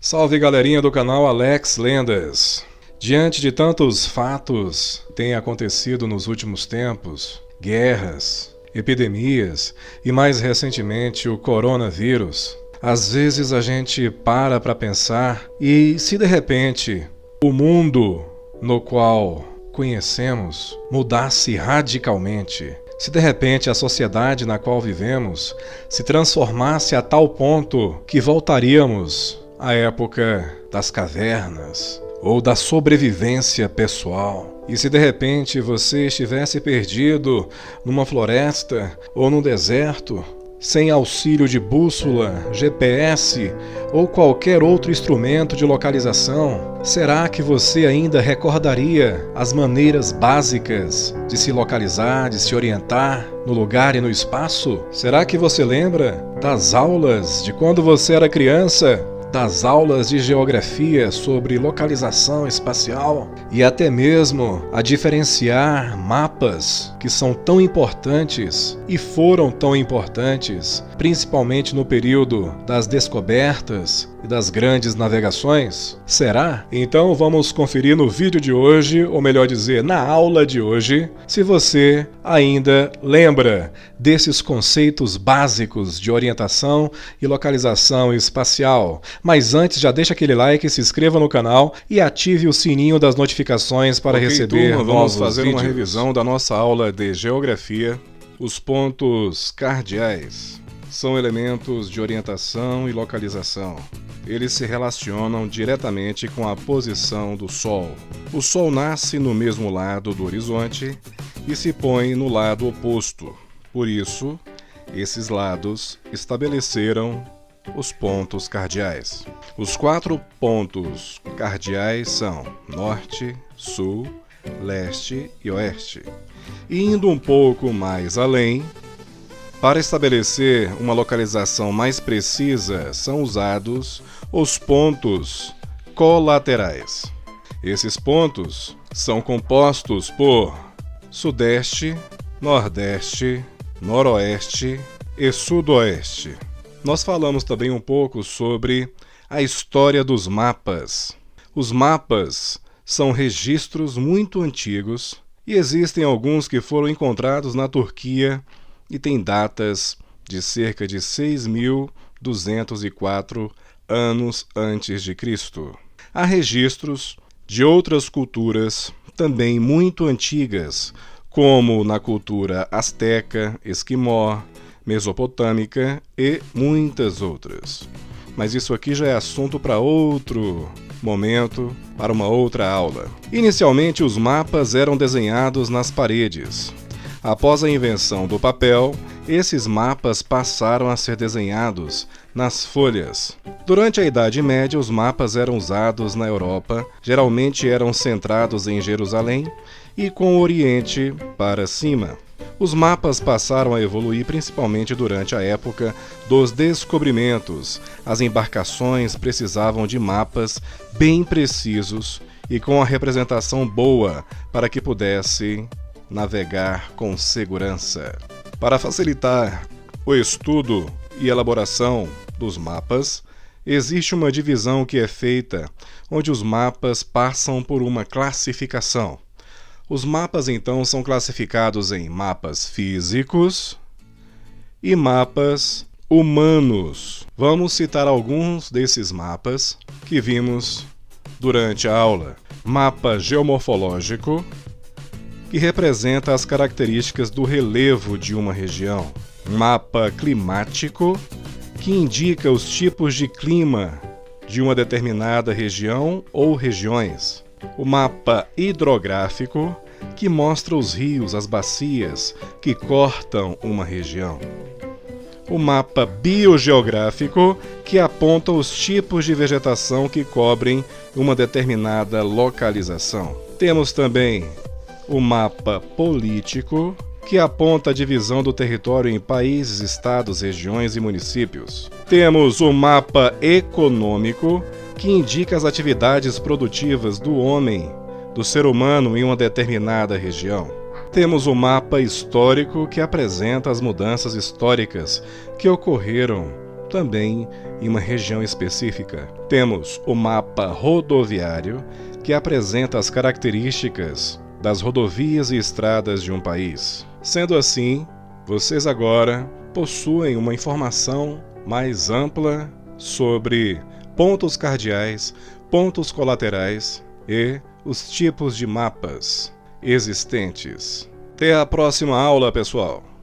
Salve galerinha do canal Alex Lendas! Diante de tantos fatos que têm acontecido nos últimos tempos, guerras, epidemias e mais recentemente o coronavírus, às vezes a gente para pensar e se de repente o mundo no qual conhecemos mudasse radicalmente, se de repente a sociedade na qual vivemos se transformasse a tal ponto que voltaríamos à época das cavernas ou da sobrevivência pessoal. E se de repente você estivesse perdido numa floresta ou num deserto, sem auxílio de bússola, GPS ou qualquer outro instrumento de localização, será que você ainda recordaria as maneiras básicas de se localizar, de se orientar no lugar e no espaço? Será que você lembra das aulas de quando você era criança? Das aulas de geografia sobre localização espacial e até mesmo a diferenciar mapas que são tão importantes e foram tão importantes, principalmente no período das descobertas e das grandes navegações? Será? Então vamos conferir no vídeo de hoje, ou melhor dizer, na aula de hoje, se você ainda lembra desses conceitos básicos de orientação e localização espacial. Mas antes, já deixa aquele like, se inscreva no canal e ative o sininho das notificações para receber turma, novos vamos fazer vídeos. uma revisão da nossa aula de geografia. Os pontos cardeais são elementos de orientação e localização. Eles se relacionam diretamente com a posição do Sol. O Sol nasce no mesmo lado do horizonte e se põe no lado oposto. Por isso, esses lados estabeleceram os pontos cardeais. Os 4 pontos cardeais são Norte, Sul, Leste e Oeste. E indo um pouco mais além, para estabelecer uma localização mais precisa, são usados os pontos colaterais. Esses pontos são compostos por Sudeste, Nordeste, Noroeste e Sudoeste. Nós falamos também um pouco sobre a história dos mapas. Os mapas são registros muito antigos e existem alguns que foram encontrados na Turquia e têm datas de cerca de 6.204 anos antes de Cristo. Há registros de outras culturas também muito antigas, como na cultura asteca, esquimó, mesopotâmica e muitas outras. Mas isso aqui já é assunto para outro momento, para uma outra aula. Inicialmente, os mapas eram desenhados nas paredes. Após a invenção do papel, esses mapas passaram a ser desenhados nas folhas. Durante a Idade Média, os mapas eram usados na Europa, geralmente eram centrados em Jerusalém e com o Oriente para cima. Os mapas passaram a evoluir principalmente durante a época dos descobrimentos. As embarcações precisavam de mapas bem precisos e com a representação boa para que pudessem navegar com segurança. Para facilitar o estudo e elaboração dos mapas, existe uma divisão que é feita onde os mapas passam por uma classificação. Os mapas, então, são classificados em mapas físicos e mapas humanos. Vamos citar alguns desses mapas que vimos durante a aula. Mapa geomorfológico, que representa as características do relevo de uma região. Mapa climático, que indica os tipos de clima de uma determinada região ou regiões. O mapa hidrográfico, que mostra os rios, as bacias que cortam uma região. O mapa biogeográfico, que aponta os tipos de vegetação que cobrem uma determinada localização. Temos também o mapa político, que aponta a divisão do território em países, estados, regiões e municípios. Temos o mapa econômico, que indica as atividades produtivas do homem, do ser humano em uma determinada região. Temos o mapa histórico, que apresenta as mudanças históricas que ocorreram também em uma região específica. Temos o mapa rodoviário, que apresenta as características das rodovias e estradas de um país. Sendo assim, vocês agora possuem uma informação mais ampla sobre pontos cardeais, pontos colaterais e os tipos de mapas existentes. Até a próxima aula, pessoal!